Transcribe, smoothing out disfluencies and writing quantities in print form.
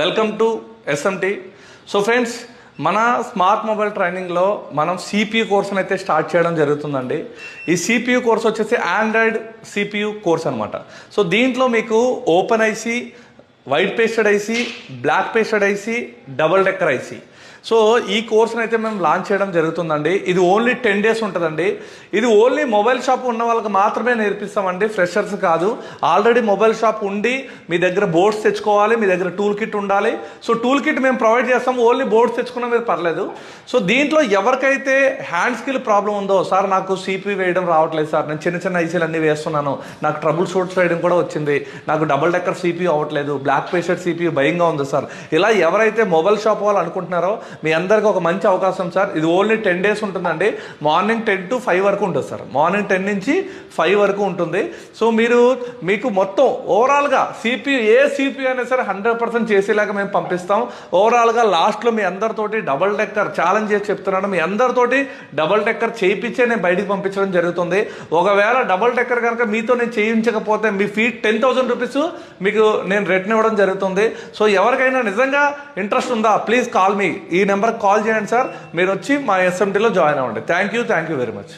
Welcome to SMT. So friends, మన smart mobile ట్రైనింగ్లో మనం సిపియు కోర్స్ని అయితే స్టార్ట్ చేయడం జరుగుతుందండి. ఈ సిపియు కోర్స్ వచ్చేసి ఆండ్రాయిడ్ సిపియు కోర్స్ అనమాట. సో దీంట్లో మీకు open IC, white pasted IC, black pasted IC, double decker IC. So ఈ కోర్స్ని అయితే మేము లాంచ్ చేయడం జరుగుతుందండి. ఇది ఓన్లీ 10 days ఉంటుందండి. ఇది ఓన్లీ మొబైల్ షాప్ ఉన్న వాళ్ళకి మాత్రమే నేర్పిస్తామండి, ఫ్రెషర్స్ కాదు. ఆల్రెడీ మొబైల్ షాప్ ఉండి మీ దగ్గర బోర్డ్స్ తెచ్చుకోవాలి, మీ దగ్గర టూల్ కిట్ ఉండాలి. సో టూల్ కిట్ మేము ప్రొవైడ్ చేస్తాం, ఓన్లీ బోర్డ్స్ తెచ్చుకున్నా మీరు పర్లేదు. సో దీంట్లో ఎవరికైతే హ్యాండ్ స్కిల్ ప్రాబ్లం ఉందో, సార్ నాకు సిపి వేయడం రావట్లేదు సార్, నేను చిన్న చిన్న ఐసీలు అన్నీ వేస్తున్నాను, నాకు ట్రబుల్ షూట్స్ వేయడం కూడా వచ్చింది, నాకు డబుల్ డెక్కర్ సిపి అవ్వట్లేదు, బ్లాక్ పేస్టెడ్ సిపి భయంగా ఉంది సార్, ఇలా ఎవరైతే మొబైల్ షాప్ వాళ్ళు అనుకుంటున్నారో మీ అందరికీ ఒక మంచి అవకాశం సార్. ఇది ఓన్లీ 10 days ఉంటుందండి. మార్నింగ్ 10 to 5 వరకు ఉంటుంది సార్. మార్నింగ్ 10 నుంచి 5 వరకు ఉంటుంది. సో మీకు మొత్తం ఓవరాల్గా సిపియు ఏ సిపియు అయినా సరే 100% చేసేలాగా మేము పంపిస్తాం. ఓవరాల్గా లాస్ట్లో మీ అందరితోటి డబుల్ డెక్కర్ ఛాలెంజ్ చేసి చెప్తున్నాను, మీ అందరితోటి డబుల్ డెక్కర్ చేయించే నేను బయటికి పంపించడం జరుగుతుంది. ఒకవేళ డబుల్ డెక్కర్ కనుక మీతో నేను చేయించకపోతే మీ ఫీ 10,000 రూపీస్ మీకు నేను రిటర్న్ ఇవ్వడం జరుగుతుంది. సో ఎవరికైనా నిజంగా ఇంట్రెస్ట్ ఉందా, ప్లీజ్ కాల్ మీ. ఈ నెంబర్కి కాల్ చేయండి సార్, మీరు వచ్చి మా ఎస్ఎంటీలో జాయిన్ అవ్వండి. Thank you very much.